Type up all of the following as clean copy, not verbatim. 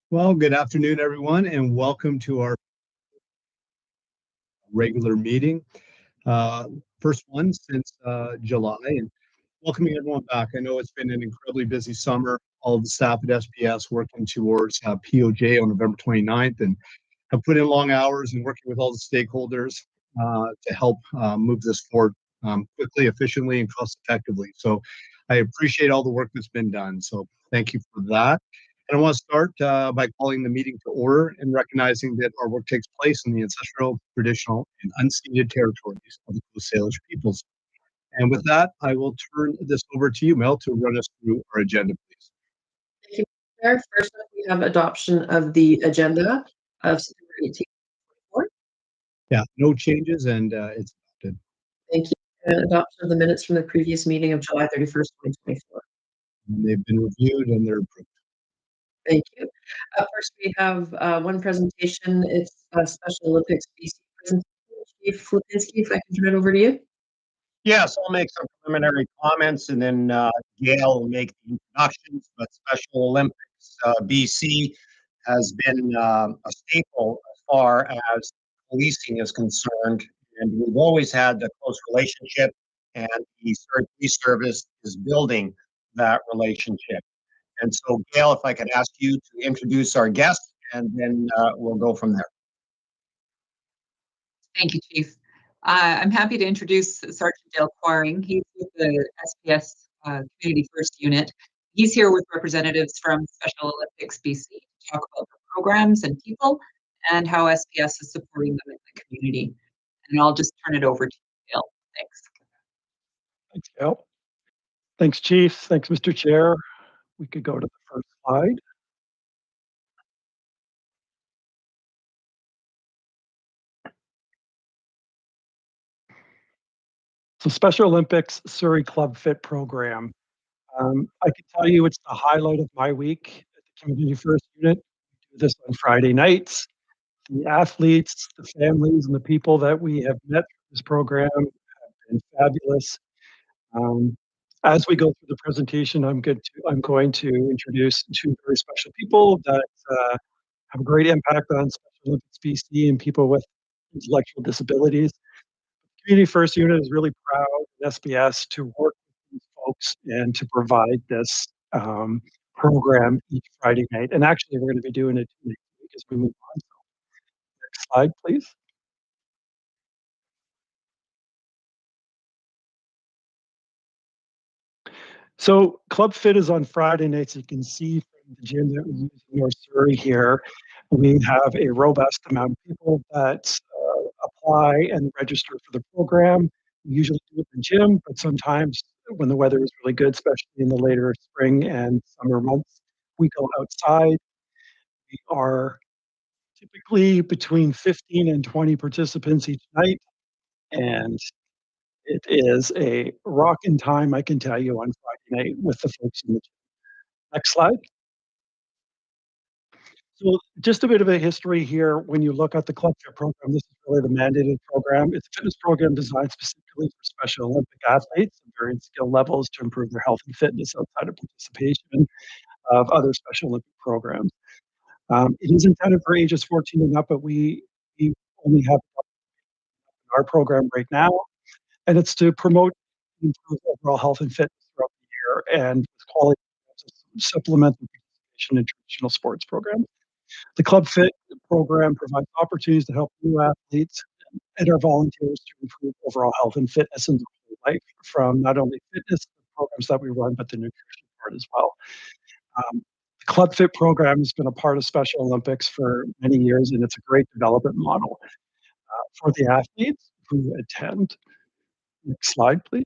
Well, good afternoon, everyone, and welcome to our regular meeting. Uh, First one since July, and welcoming everyone back. I know it's been an incredibly busy summer. All of the staff at SPS working towards POJ on November 29th and have put in long hours and working with all the stakeholders to help move this forward quickly, efficiently, and cost effectively. So I appreciate all the work that's been done. So thank you for that. And I want to start by calling the meeting to order and recognizing that our work takes place in the ancestral, traditional, and unceded territories of the Coast Salish peoples. And with that, I will turn this over to you, Mel, to run us through our agenda, please. Thank you, Chair. First up, we have adoption of the agenda of September 18th. Yeah, no changes, and it's adopted. Thank you. And adoption of the minutes from the previous meeting of July 31st, 2024. And they've been reviewed and they're approved. Thank you. First, we have one presentation. It's a Special Olympics BC presentation. Chief Lipinski, if I can turn it over to you. Yes, I'll make some preliminary comments and then Gail will make the introductions. But Special Olympics BC has been a staple as far as policing is concerned. And we've always had a close relationship, and the Surrey Police Service is building that relationship. And so, Gail, if I could ask you to introduce our guest, and then we'll go from there. Thank you, Chief. I'm happy to introduce Sergeant Dale Quaring. He's with the SPS Community First Unit. He's here with representatives from Special Olympics BC to talk about the programs and people and how SPS is supporting them in the community. And I'll just turn it over to you, Dale. Thanks. Thanks, Gail. Thanks, Chief. Thanks, Mr. Chair. We could go to the first slide. So Special Olympics Surrey Club Fit program. I can tell you it's the highlight of my week at the Community First Unit. We do this on Friday nights. The athletes, the families, and the people that we have met through this program have been fabulous. As we go through the presentation, I'm going to introduce two very special people that have a great impact on Special Olympics BC and people with intellectual disabilities. Community First Unit is really proud at SBS to work with these folks and to provide this program each Friday night. And actually, we're going to be doing it next week as we move on. So, next slide, please. So Club Fit is on Friday nights. You can see from the gym that we use in North Surrey here, we have a robust amount of people that apply and register for the program. We usually do it in the gym, but sometimes when the weather is really good, especially in the later spring and summer months, we go outside. We are typically between 15 and 20 participants each night, and it is a rockin' time, I can tell you, on Friday night with the folks in the gym. Next slide. So just a bit of a history here. When you look at the Club Fit program, this is really the mandated program. It's a fitness program designed specifically for Special Olympic athletes of varying skill levels to improve their health and fitness outside of participation of other Special Olympic programs. It is intended for ages 14 and up, but we only have our program right now, and it's to promote and improve overall health and fitness throughout the year and quality to supplement the participation in traditional sports programs. The Club Fit program provides opportunities to help new athletes and our volunteers to improve overall health and fitness in their life, from not only fitness programs that we run, but the nutrition part as well. The Club Fit program has been a part of Special Olympics for many years, and it's a great development model for the athletes who attend. Next slide, please.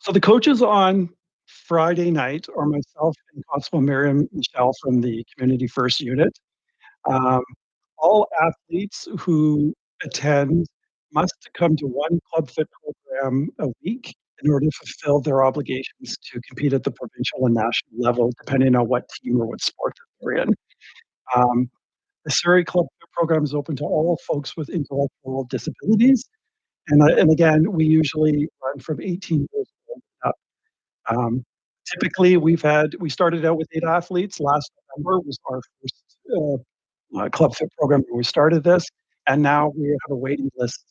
So the coaches on Friday night are myself and Constable Miriam Michelle from the Community First Unit. All athletes who attend must come to one Club Fit program a week in order to fulfill their obligations to compete at the provincial and national level, depending on what team or what sport that they're in. The Surrey Club Fit program is open to all folks with intellectual disabilities. And again, we usually run from 18 years old up. Typically, we started out with 8 athletes. Last November was our first Club Fit program when we started this, and now we have a waiting list.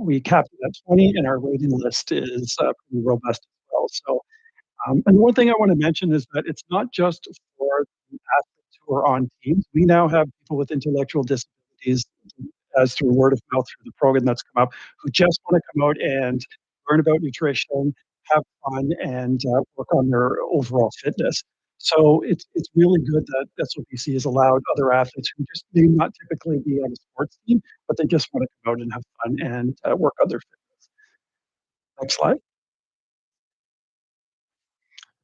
We capped it at 20, and our waiting list is pretty robust as well. So, and one thing I want to mention is that it's not just for the athletes who are on teams. We now have people with intellectual disabilities, as through word of mouth through the program that's come up, who just want to come out and learn about nutrition, have fun, and work on their overall fitness. So it's really good that SOPC has allowed other athletes who just may not typically be on a sports team, but they just want to come out and have fun and work on their fitness. Next slide.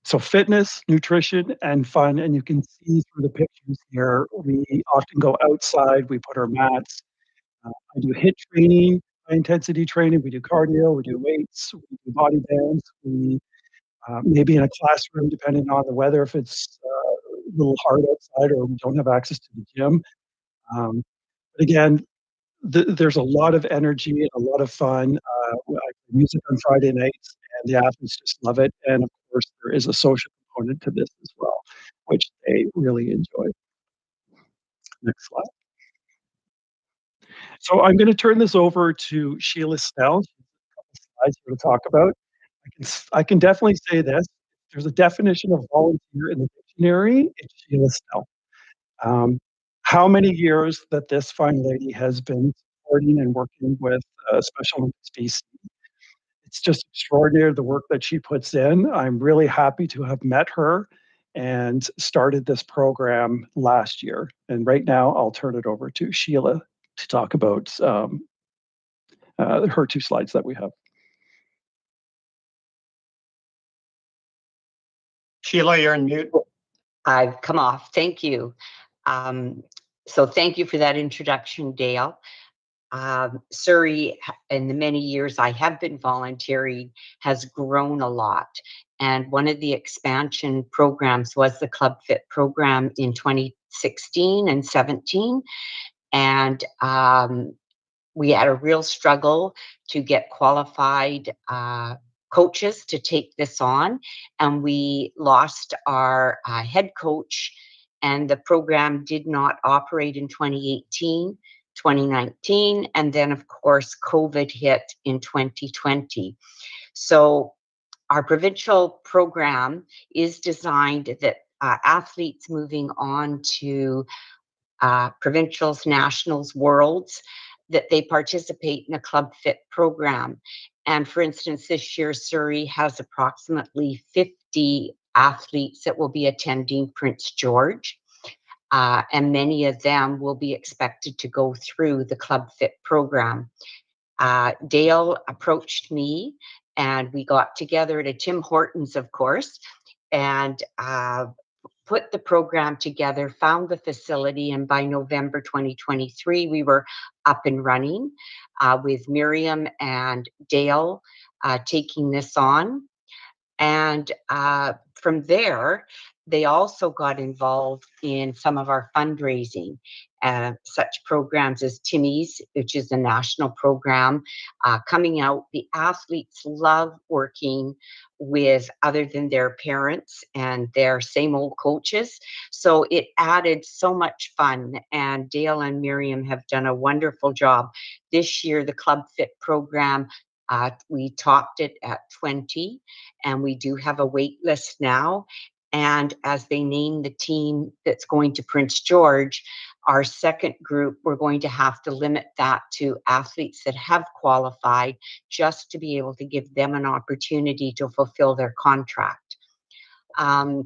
So fitness, nutrition, and fun, and you can see through the pictures here, we often go outside, we put our mats. I do HIIT training, high intensity training, we do cardio, we do weights, we do body bands, we maybe in a classroom, depending on the weather, if it's a little hard outside or we don't have access to the gym. But again, there's a lot of energy and a lot of fun. I play music on Friday nights, and the athletes just love it. And of course, there is a social component to this as well, which they really enjoy. Next slide. So I'm going to turn this over to Sheila Snell. She has a couple slides here to talk about. I can definitely say this. There's a definition of volunteer in the dictionary. It's Sheila Snell. How many years that this fine lady has been supporting and working with Special Olympics BC. It's just extraordinary the work that she puts in. I'm really happy to have met her and started this program last year. And right now, I'll turn it over to Sheila to talk about her 2 slides that we have. Sheila, you're on mute. I've come off. Thank you. So thank you for that introduction, Dale. Surrey, in the many years I have been volunteering, has grown a lot. And one of the expansion programs was the Club Fit program in 2016 and 17. And we had a real struggle to get qualified coaches to take this on. And we lost our head coach, and the program did not operate in 2018, 2019, and then of course COVID hit in 2020. So our provincial program is designed that athletes moving on to provincials, nationals, worlds, that they participate in a Club Fit program. And for instance, this year, Surrey has approximately 50 athletes that will be attending Prince George. And many of them will be expected to go through the Club Fit program. Dale approached me and we got together at a Tim Hortons, of course, and put the program together, found the facility, and by November 2023, we were up and running with Miriam and Dale taking this on. And from there, they also got involved in some of our fundraising, such programs as Timmy's, which is a national program coming out. The athletes love working with other than their parents and their same old coaches. So it added so much fun. And Dale and Miriam have done a wonderful job. This year, the Club Fit program, we topped it at 20, and we do have a wait list now. And as they name the team that's going to Prince George, our second group, we're going to have to limit that to athletes that have qualified, just to be able to give them an opportunity to fulfill their contract. I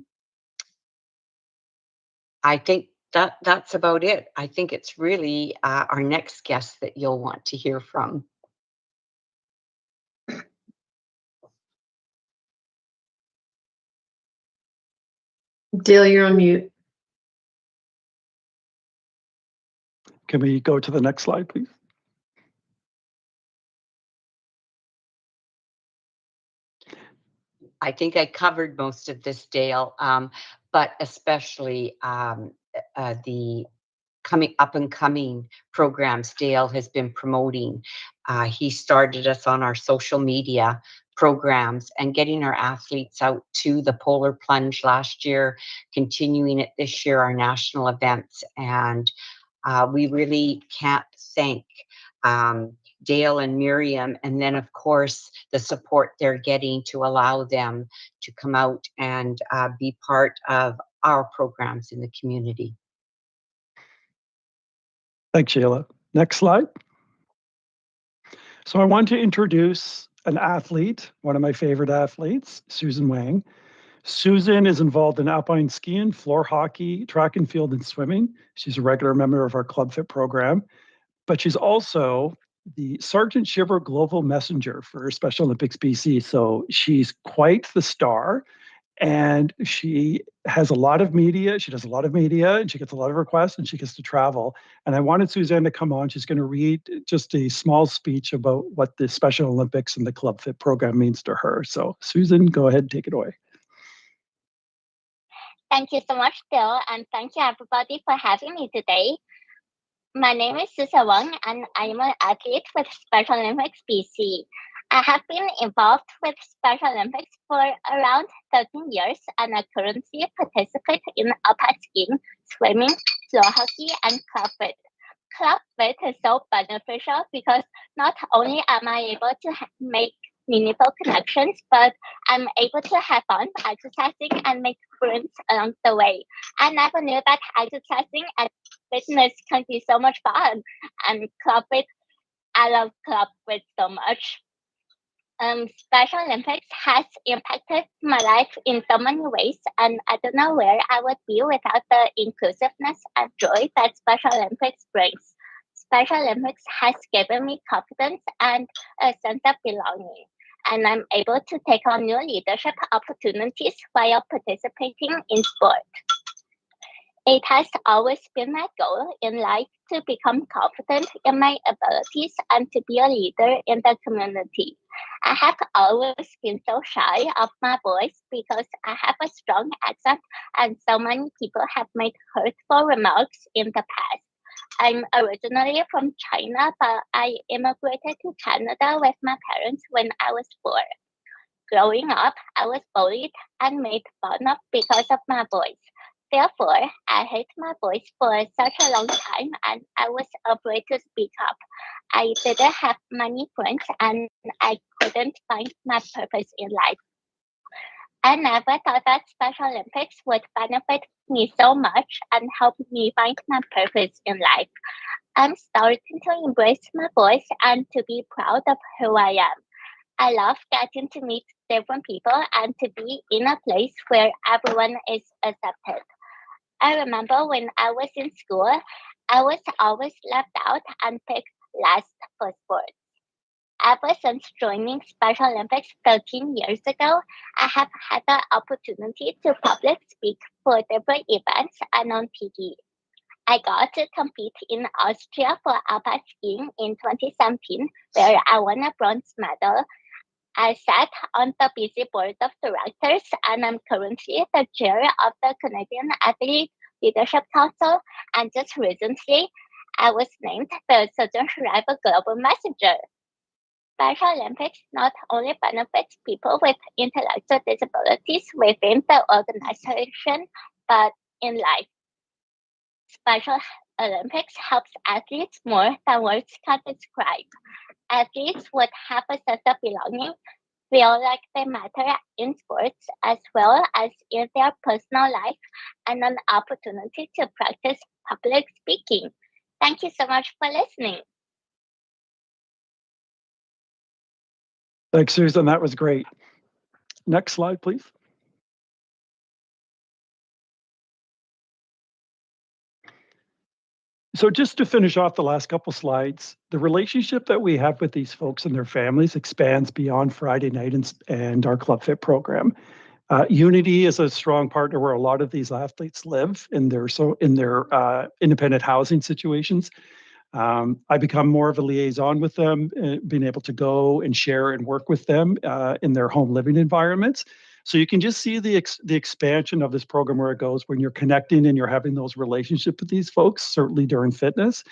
think that's about it. I think it's really our next guest that you'll want to hear from. Dale, you're on mute. Can we go to the next slide, please? I think I covered most of this, Dale, but especially the up and coming programs Dale has been promoting. He started us on our social media programs and getting our athletes out to the polar plunge last year, continuing it this year, our national events. And we really can't thank Dale and Miriam, and then of course the support they're getting to allow them to come out and be part of our programs in the community. Thanks, Sheila. Next slide. So I want to introduce an athlete, one of my favorite athletes, Susan Wang. Susan is involved in alpine skiing, floor hockey, track and field, and swimming. She's a regular member of our Club Fit program, but she's also the Sergeant Shiver Global Messenger for Special Olympics BC. So she's quite the star, and she has a lot of media. She does a lot of media, and she gets a lot of requests, and she gets to travel. And I wanted Suzanne to come on. She's going to read just a small speech about what the Special Olympics and the Club Fit program means to her. So Susan, go ahead and take it away. Thank you so much, Bill, and thank you everybody for having me today. My name is Susan Wang, and I'm an athlete with Special Olympics BC. I have been involved with Special Olympics for around 13 years, and I currently participate in alpine skiing, swimming, floor hockey, and club fit. Club fit is so beneficial because not only am I able to make meaningful connections, but I'm able to have fun exercising and make friends along the way. I never knew that exercising and fitness can be so much fun. And club fit, I love club fit so much. Special Olympics has impacted my life in so many ways, and I don't know where I would be without the inclusiveness and joy that Special Olympics brings. Special Olympics has given me confidence and a sense of belonging, and I'm able to take on new leadership opportunities while participating in sport. It has always been my goal in life to become confident in my abilities and to be a leader in the community. I have always been so shy of my voice because I have a strong accent and so many people have made hurtful remarks in the past. I'm originally from China, but I immigrated to Canada with my parents when I was 4. Growing up, I was bullied and made fun of because of my voice. Therefore, I hid my voice for such a long time and I was afraid to speak up. I didn't have many friends and I couldn't find my purpose in life. I never thought that Special Olympics would benefit me so much and help me find my purpose in life. I'm starting to embrace my voice and to be proud of who I am. I love getting to meet different people and to be in a place where everyone is accepted. I remember when I was in school, I was always left out and picked last for sports. Ever since joining Special Olympics 13 years ago, I have had the opportunity to public speak for different events and on TV. I got to compete in Austria for alpine skiing in 2017, where I won a bronze medal. I sat on the BC Board of Directors, and I'm currently the chair of the Canadian Athlete Leadership Council. And just recently, I was named the Surrey Global Messenger. Special Olympics not only benefits people with intellectual disabilities within the organization, but in life. Special Olympics helps athletes more than words can describe. Athletes would have a sense of belonging, feel like they matter in sports as well as in their personal life, and an opportunity to practice public speaking. Thank you so much for listening. Thanks, Susan. That was great. Next slide, please. So just to finish off the last couple slides, the relationship that we have with these folks and their families expands beyond Friday night and our Club Fit program. Unity is a strong partner where a lot of these athletes live in their independent housing situations. I become more of a liaison with them, being able to go and share and work with them in their home living environments. So you can just see the expansion of this program where it goes when you're connecting and you're having those relationships with these folks, certainly during fitness.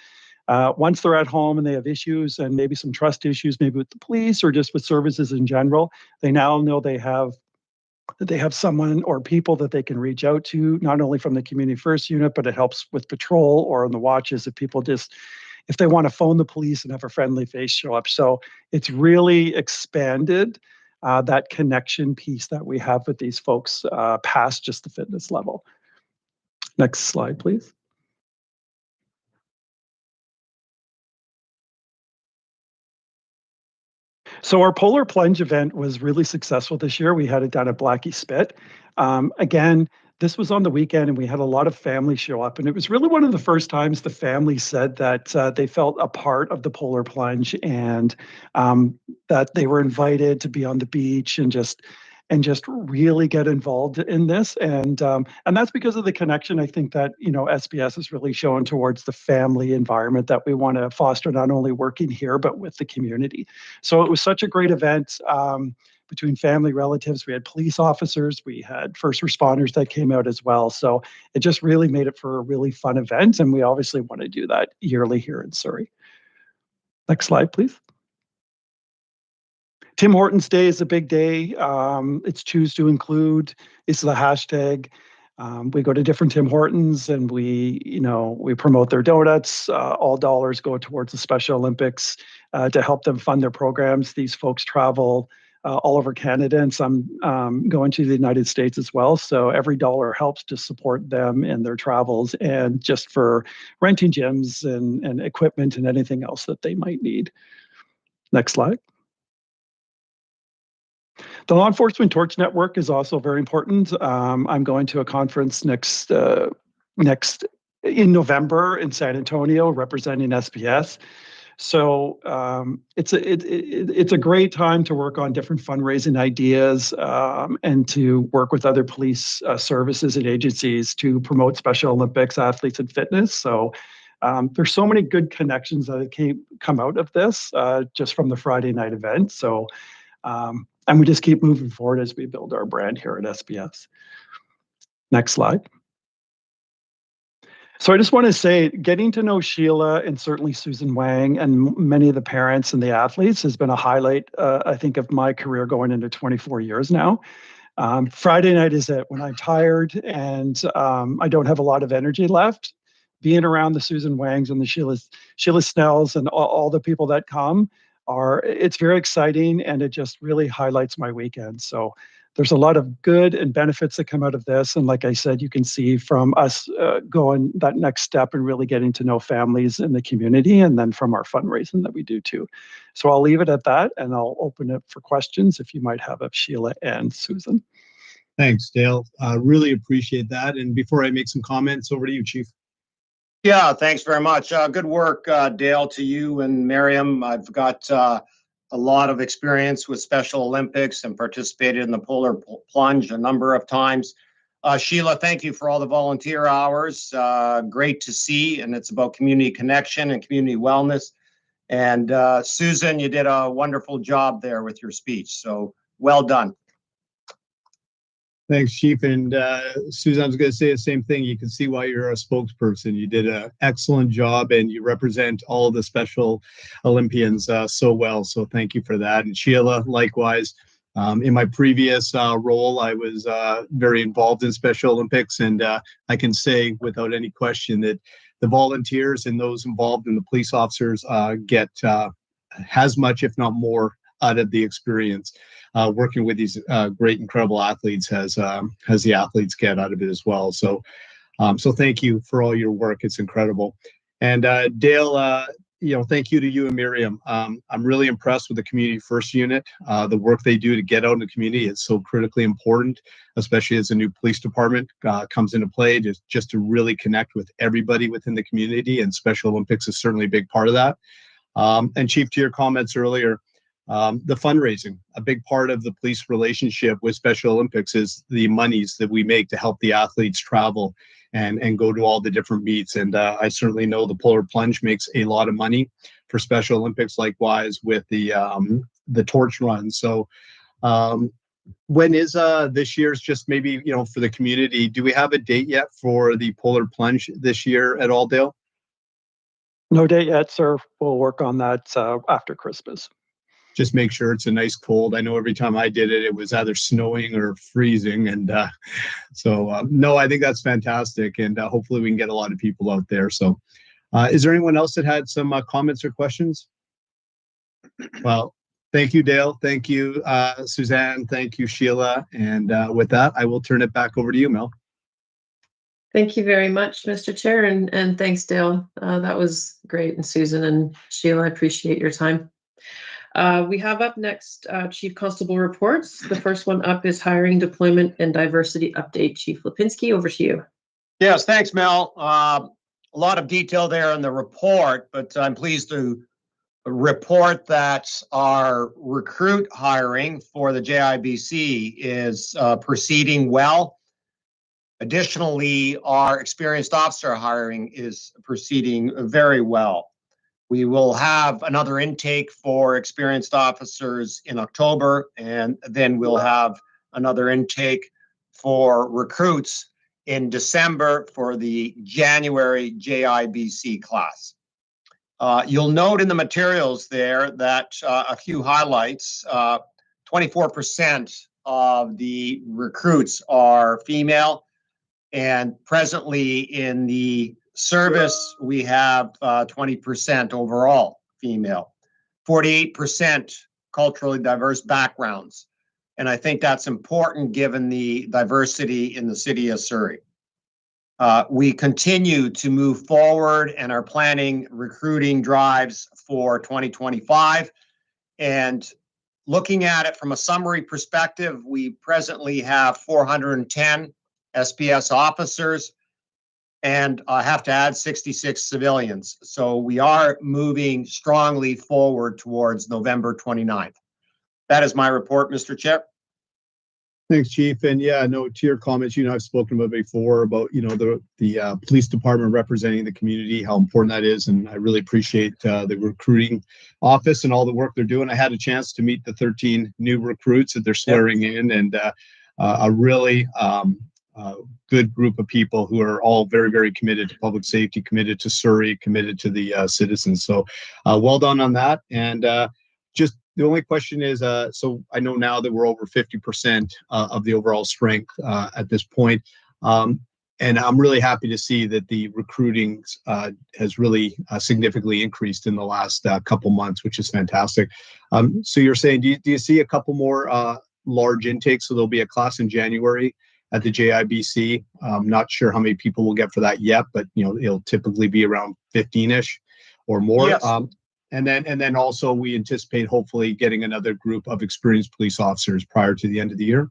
Once they're at home and they have issues and maybe some trust issues, maybe with the police or just with services in general, they now know they have someone or people that they can reach out to, not only from the community first unit, but it helps with patrol or on the watches if they want to phone the police and have a friendly face show up. So it's really expanded that connection piece that we have with these folks past just the fitness level. Next slide, please. So our polar plunge event was really successful this year. We had it down at Blackie Spit. Again, this was on the weekend and we had a lot of families show up, and it was really one of the first times the family said that they felt a part of the polar plunge, and that they were invited to be on the beach and just really get involved in this. And that's because of the connection, I think, that SPS has really shown towards the family environment that we want to foster, not only working here but with the community. So it was such a great event. Between family, relatives, we had police officers, we had first responders that came out as well. So it just really made it for a really fun event, and we obviously want to do that yearly here in Surrey. Next slide, please. Tim Hortons Day is a big day. It's Choose to Include is the hashtag. We go to different Tim Hortons and we promote their donuts. All dollars go towards the Special Olympics to help them fund their programs. These folks travel all over Canada, and some going to the United States as well. So every dollar helps to support them in their travels and just for renting gyms and equipment and anything else that they might need. Next slide. The Law Enforcement Torch Network is also very important. I'm going to a conference next in November in San Antonio representing SPS. So it's a great time to work on different fundraising ideas and to work with other police services and agencies to promote Special Olympics, athletes, and fitness. So there's so many good connections that come out of this just from the Friday night event. So and we just keep moving forward as we build our brand here at SPS. Next slide. So I just want to say, getting to know Sheila and certainly Susan Wang and many of the parents and the athletes has been a highlight, I think, of my career going into 24 years now. Friday night is it when I'm tired and I don't have a lot of energy left. Being around the Susan Wangs and the Sheila Snells and all the people that come it's very exciting, and it just really highlights my weekend. So there's a lot of good and benefits that come out of this. And like I said, you can see from us going that next step and really getting to know families in the community, and then from our fundraising that we do too. So I'll leave it at that, and I'll open it for questions if you might have of Sheila and Susan. Thanks, Dale. Really appreciate that. And before I make some comments, over to you, Chief. Yeah, thanks very much. Good work, Dale, to you and Miriam. I've got a lot of experience with Special Olympics and participated in the polar plunge a number of times. Sheila, thank you for all the volunteer hours. Great to see, and it's about community connection and community wellness. And Susan, you did a wonderful job there with your speech, so well done. Thanks, Chief. And Susan, I was going to say the same thing. You can see why you're a spokesperson. You did an excellent job, and you represent all the Special Olympians so well. So thank you for that. And Sheila, likewise. In my previous role, I was very involved in Special Olympics, and I can say without any question that the volunteers and those involved and the police officers get as much, if not more, out of the experience. Working with these great, incredible athletes as the athletes get out of it as well. So thank you for all your work. It's incredible. And Dale, thank you to you and Miriam. I'm really impressed with the Community First Unit. The work they do to get out in the community is so critically important, especially as a new police department comes into play, just to really connect with everybody within the community. And Special Olympics is certainly a big part of that. And Chief, to your comments earlier, the fundraising, a big part of the police relationship with Special Olympics is the monies that we make to help the athletes travel and go to all the different meets. And I certainly know the Polar Plunge makes a lot of money for Special Olympics, likewise with the torch run. So when is this year's, just maybe, for the community, do we have a date yet for the Polar Plunge this year at all, Dale? No date yet, sir. We'll work on that after Christmas. Just make sure it's a nice cold. I know every time I did it, it was either snowing or freezing. And no, I think that's fantastic. And hopefully we can get a lot of people out there. So is there anyone else that had some comments or questions? Well, thank you, Dale. Thank you, Suzanne. Thank you, Sheila. And with that, I will turn it back over to you, Mel. Thank you very much, Mr. Chair, and thanks, Dale. That was great. And Susan and Sheila, I appreciate your time. We have up next Chief Constable reports. The first one up is hiring, deployment, and diversity update. Chief Lipinski, over to you. Yes, thanks, Mel. A lot of detail there in the report, but I'm pleased to report that our recruit hiring for the JIBC is proceeding well. Additionally, our experienced officer hiring is proceeding very well. We will have another intake for experienced officers in October, and then we'll have another intake for recruits in December for the January JIBC class. You'll note in the materials there that a few highlights. 24% of the recruits are female, and presently in the service, we have 20% overall female, 48% culturally diverse backgrounds. And I think that's important given the diversity in the city of Surrey. We continue to move forward and are planning recruiting drives for 2025. And looking at it from a summary perspective, we presently have 410 SPS officers, and I have to add 66 civilians. So we are moving strongly forward towards November 29th. That is my report, Mr. Chair. Thanks, Chief. And yeah, no, to your comments, I've spoken about before about, the police department representing the community, how important that is. And I really appreciate the recruiting office and all the work they're doing. I had a chance to meet the 13 new recruits that they're swearing in, and a really good group of people who are all very, very committed to public safety, committed to Surrey, committed to the citizens. So well done on that. And just the only question is, so I know now that we're over 50% of the overall strength at this point. And I'm really happy to see that the recruiting has really significantly increased in the last couple months, which is fantastic. So you're saying, do you see a couple more large intakes? So there'll be a class in January at the JIBC. I'm not sure how many people we'll get for that yet, but it'll typically be around 15-ish or more. Yes. And then also we anticipate hopefully getting another group of experienced police officers prior to the end of the year.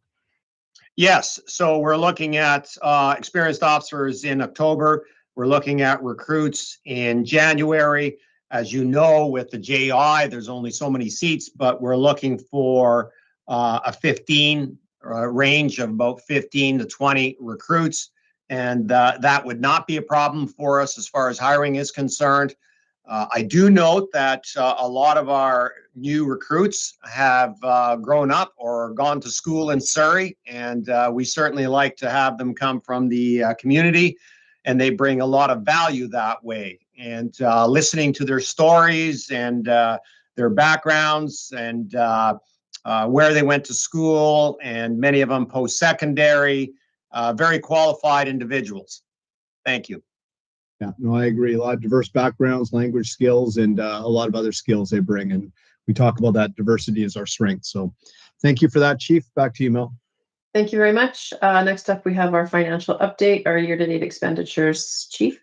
Yes, so we're looking at experienced officers in October. We're looking at recruits in January. As you know, with the JI, there's only so many seats, but we're looking for a 15 range of about 15 to 20 recruits. And that would not be a problem for us as far as hiring is concerned. I do note that a lot of our new recruits have grown up or gone to school in Surrey, and we certainly like to have them come from the community, and they bring a lot of value that way. And listening to their stories and their backgrounds and where they went to school, and many of them post-secondary, very qualified individuals. Thank you. Yeah, no, I agree. A lot of diverse backgrounds, language skills, and a lot of other skills they bring. And we talk about that diversity is our strength. So thank you for that, Chief. Back to you, Mel. Thank you very much. Next up, we have our financial update, our year-to-date expenditures. Chief?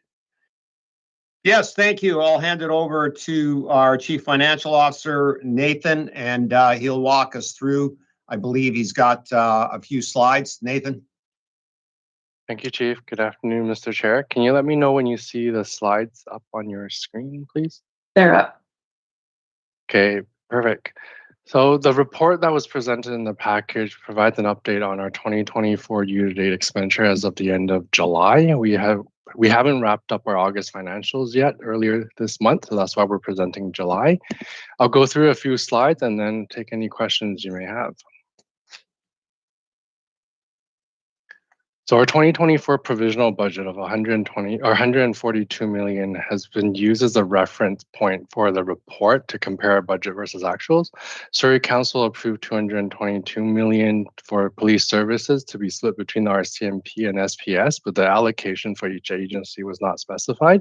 Yes, thank you. I'll hand it over to our Chief Financial Officer, Nathan, and he'll walk us through. I believe he's got a few slides. Nathan? Thank you, Chief. Good afternoon, Mr. Chair. Can you let me know when you see the slides up on your screen, please? They're up. Okay, perfect. So the report that was presented in the package provides an update on our 2024 year-to-date expenditure as of the end of July. We haven't wrapped up our August financials yet earlier this month, so that's why we're presenting July. I'll go through a few slides and then take any questions you may have. So our 2024 provisional budget of 142 million has been used as a reference point for the report to compare our budget versus actuals. Surrey Council approved 222 million for police services to be split between the RCMP and SPS, but the allocation for each agency was not specified.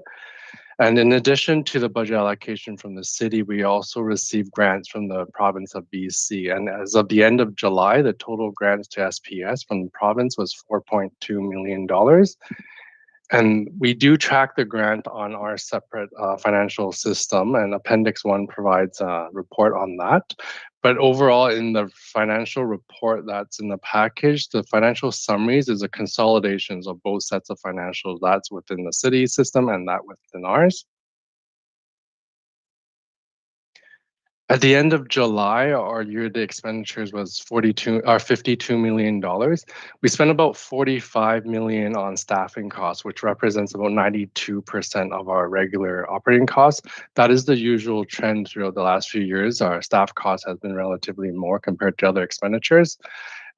And in addition to the budget allocation from the city, we also received grants from the province of BC. And as of the end of July, the total grants to SPS from the province was $4.2 million. And we do track the grant on our separate financial system, and Appendix 1 provides a report on that. But overall, in the financial report that's in the package, the financial summaries is a consolidation of both sets of financials. That's within the city system and that within ours. At the end of July, our year-to-date expenditures was $52 million. We spent about $45 million on staffing costs, which represents about 92% of our regular operating costs. That is the usual trend throughout the last few years. Our staff cost has been relatively more compared to other expenditures.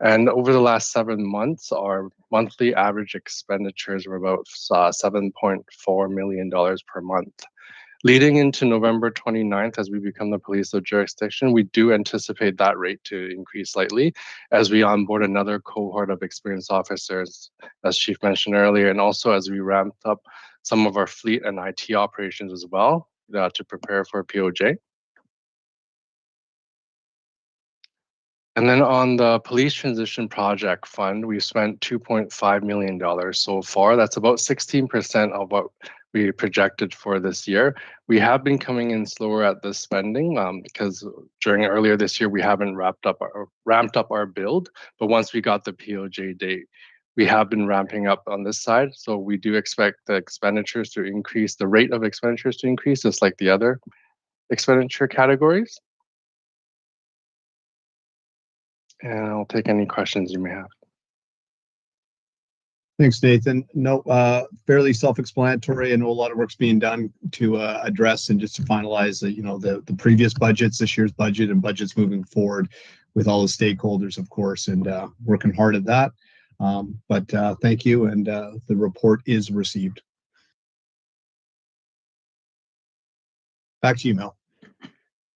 And over the last 7 months, our monthly average expenditures were about $7.4 million per month. Leading into November 29th, as we become the police of jurisdiction, we do anticipate that rate to increase slightly as we onboard another cohort of experienced officers, as Chief mentioned earlier, and also as we ramp up some of our fleet and IT operations as well to prepare for POJ. And then on the Police Transition Project Fund, we spent $2.5 million so far. That's about 16% of what we projected for this year. We have been coming in slower at this spending because during earlier this year, we haven't ramped up our build. But once we got the POJ date, we have been ramping up on this side. So we do expect the expenditures to increase, the rate of expenditures to increase, just like the other expenditure categories. And I'll take any questions you may have. Thanks, Nathan. No, fairly self-explanatory. I know a lot of work's being done to address and just to finalize, the previous budgets, this year's budget, and budgets moving forward with all the stakeholders, of course, and working hard at that. But thank you, and the report is received. Back to you, Mel.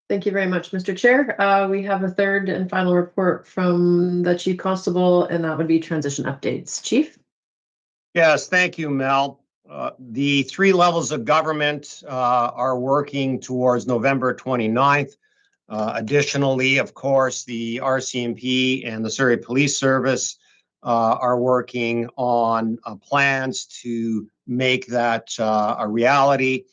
Thank you very much, Mr. Chair. We have a third and final report from the Chief Constable, and that would be transition updates. Chief? Yes, thank you, Mel. The 3 levels of government are working towards November 29th. Additionally, of course, the RCMP and the Surrey Police Service are working on plans to make that a reality.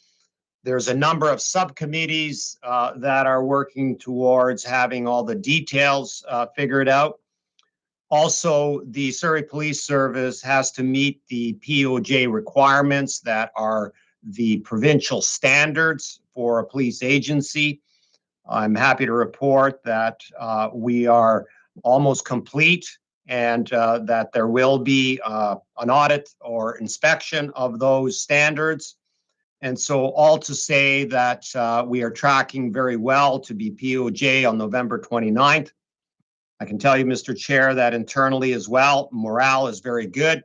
There's a number of subcommittees that are working towards having all the details figured out. Also, the Surrey Police Service has to meet the POJ requirements that are the provincial standards for a police agency. I'm happy to report that we are almost complete and that there will be an audit or inspection of those standards. And so all to say that we are tracking very well to be POJ on November 29th. I can tell you, Mr. Chair, that internally as well, morale is very good.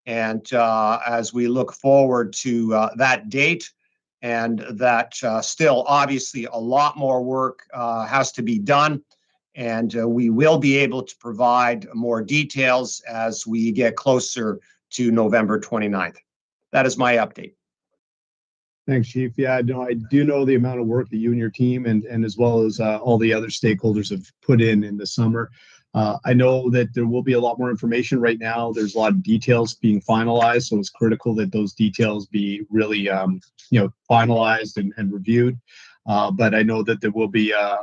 And as we look forward to that date, and that still obviously a lot more work has to be done. And we will be able to provide more details as we get closer to November 29th. That is my update. Thanks, Chief. Yeah, no, I do know the amount of work that you and your team and as well as all the other stakeholders have put in the summer. I know that there will be a lot more information right now. There's a lot of details being finalized, so it's critical that those details be really, finalized and reviewed. But I know that there will be, a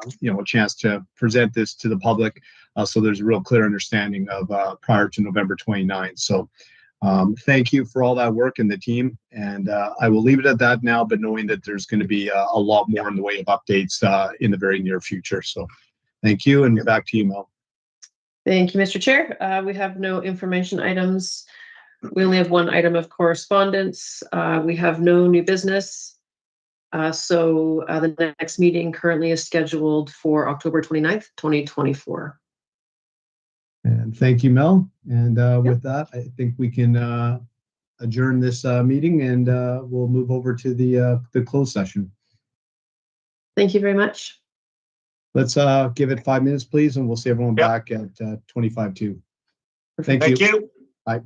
chance to present this to the public, so there's a real clear understanding of prior to November 29th. So. Thank you for all that work and the team, and I will leave it at that now, but knowing that there's going to be a lot more in the way of updates in the very near future. So thank you, and back to you, Mel. Thank you, Mr. Chair. We have no information items. We only have one item of correspondence. We have no new business. So the next meeting currently is scheduled for October 29th, 2024. And thank you, Mel. And with that, I think we can adjourn this meeting, and we'll move over to the closed session. Thank you very much. Let's give it 5 minutes, please, and we'll see everyone back at 25 to. Thank you. Bye.